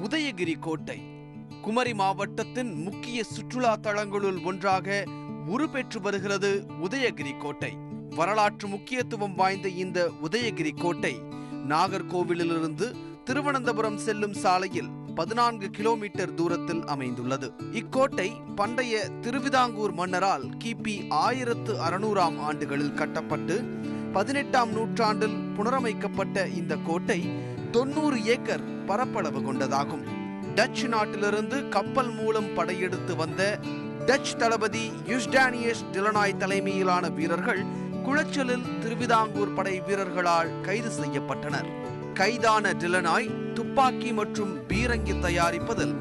உதயகிரி கோட்டை குமரி மாவட்டத்தின் முக்கிய சுற்றுலா தலங்களுள் ஒன்றாக உருப்பெற்று வருகிறது உதயகிரி கோட்டை. வரலாற்று முக்கியத்துவம் வாய்ந்த இந்த உதயகிரி கோட்டை நாகர்கோவிலிலிருந்து திருவனந்தபுரம் செல்லும் சாலையில் 14 கிலோமீட்டர் தூரத்தில் அமைந்துள்ளது. இக்கோட்டை பண்டைய திருவிதாங்கூர் மன்னரால் கிபி 1600ஆம் ஆண்டுகளில் கட்டப்பட்டு 18ஆம் நூற்றாண்டில் புனரமைக்கப்பட்ட இந்த கோட்டை 90 ஏக்கர் பரப்பளவு கொண்டதாகும். டச்சு நாட்டிலிருந்து கப்பல் மூலம் படையெடுத்து வந்த டச் தளபதி யுஸ்டானியஸ் டிலனாய் தலைமையிலான வீரர்கள் குளச்சலில் திருவிதாங்கூர் படை வீரர்களால் கைது செய்யப்பட்டனர். கைதான டிலனாய் துப்பாக்கி மற்றும் பீரங்கி தயாரிப்பதில்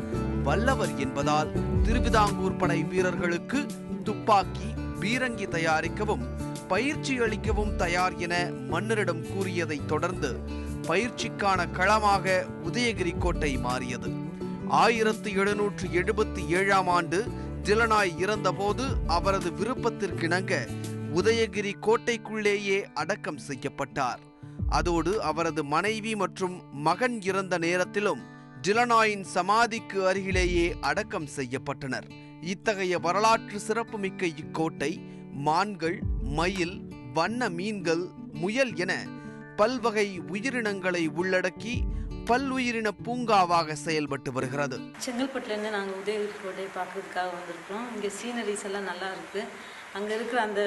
வல்லவர் என்பதால் திருவிதாங்கூர் படை வீரர்களுக்கு துப்பாக்கி பீரங்கி தயாரிக்கவும் பயிற்சி அளிக்கவும் தயார் என மன்னரிடம் கூறியதை தொடர்ந்து பயிற்சிக்கான களமாக உதயகிரி கோட்டை மாறியது. 1777ஆம் ஆண்டு டிலனாய் இறந்தபோது அவரது விருப்பத்திற்கிணங்க உதயகிரி கோட்டைக்குள்ளேயே அடக்கம் செய்யப்பட்டார். அதோடு அவரது மனைவி மற்றும் மகன் இறந்த நேரத்திலும் டிலனாயின் சமாதிக்கு அருகிலேயே அடக்கம் செய்யப்பட்டனர். இத்தகைய வரலாற்று சிறப்புமிக்க இக்கோட்டை மான்கள், மயில், வண்ண மீன்கள், முயல் என பல்வகை உயிரினங்களை உள்ளடக்கி பல்லுயிரின பூங்காவாக செயல்பட்டு வருகிறது. செங்கல்பட்டுலேருந்து நாங்கள் உதயகிரி கோட்டை பார்க்கறதுக்காக வந்திருக்கிறோம். இங்கே சீனரிஸ் எல்லாம் நல்லா இருக்குது. அங்கே இருக்கிற அந்த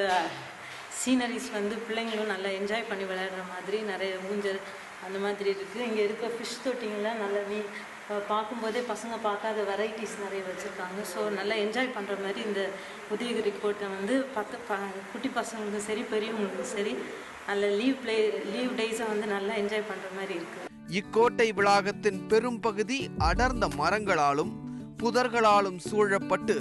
சீனரிஸ் பிள்ளைங்களும் நல்லா என்ஜாய் பண்ணி விளையாடுற மாதிரி நிறைய ஊஞ்சல் அந்த மாதிரி இருக்குது. இங்கே இருக்கிற ஃபிஷ் தொட்டிங்கெல்லாம் நல்லா பார்க்கும்போதே பசங்க பார்க்காத வெரைட்டிஸ் நிறைய வச்சுருக்காங்க. ஸோ நல்லா என்ஜாய் பண்ணுற மாதிரி இந்த உதயகிரி கோட்டை குட்டி பசங்களுக்கும் சரி பெரியவங்களுக்கும் சரி நல்ல லீவ் டேஸை நல்லா என்ஜாய் பண்ணுற மாதிரி இருக்குது. இக்கோட்டை வளாகத்தின் பெரும் பகுதி அடர்ந்த மரங்களாலும் புதர்களாலும் சூழப்பட்டு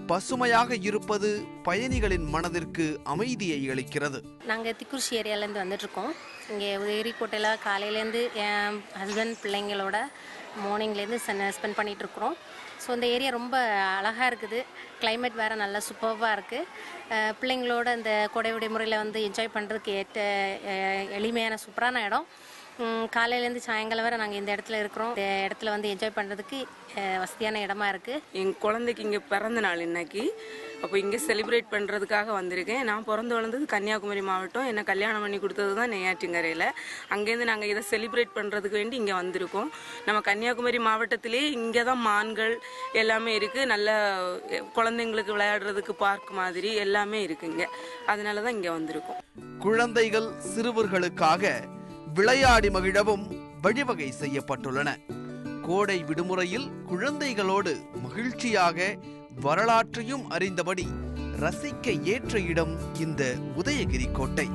பசுமையாக இருப்பது பயணிகளின் மனதிற்கு அமைதியை அளிக்கிறது. நாங்கள் திக்குறிச்சி ஏரியாலேருந்து வந்துட்டுருக்கோம். இங்கே உதயகிரி கோட்டையில் காலையிலேருந்து என் ஹஸ்பண்ட் பிள்ளைங்களோட மார்னிங்லேருந்து ஸ்பெண்ட் பண்ணிகிட்ருக்குறோம். ஸோ இந்த ஏரியா ரொம்ப அழகாக இருக்குது. கிளைமேட் வேறு நல்லா சூப்பர்வாக இருக்குது. பிள்ளைங்களோட இந்த கோடை விடுமுறையில் என்ஜாய் பண்ணுறதுக்கு ஏற்ற எளிமையான சூப்பரான இடம். காலையிலேருந்து சாயங்காலம் வரை நாங்கள் இந்த இடத்துல இருக்கிறோம். இந்த இடத்துல என்ஜாய் பண்ணுறதுக்கு வசதியான இடமா இருக்குது. என் குழந்தைக்கு இங்கே பிறந்த நாள் இன்னைக்கு. அப்போ இங்கே செலிப்ரேட் பண்ணுறதுக்காக வந்திருக்கேன். நான் பிறந்து வளர்ந்தது கன்னியாகுமரி மாவட்டம். என்னை கல்யாணம் பண்ணி கொடுத்தது தான் நெய்யாற்றின்கரையில். அங்கேருந்து நாங்கள் இதை செலிப்ரேட் பண்ணுறதுக்கு வேண்டி இங்கே வந்திருக்கோம். நம்ம கன்னியாகுமரி மாவட்டத்திலே இங்கே தான் மான்கள் எல்லாமே இருக்குது. நல்ல குழந்தைங்களுக்கு விளையாடுறதுக்கு பார்க் மாதிரி எல்லாமே இருக்குங்க. அதனால தான் இங்கே வந்திருக்கோம். குழந்தைகள் சிறுவர்களுக்காக விளையாடி மகிழவும் வழிவகை செய்யப்பட்டுள்ளன. கோடை விடுமுறையில் குழந்தைகளோடு மகிழ்ச்சியாக வரலாற்றையும் அறிந்தபடி ரசிக்க ஏற்ற இடம் இந்த உதயகிரி கோட்டை.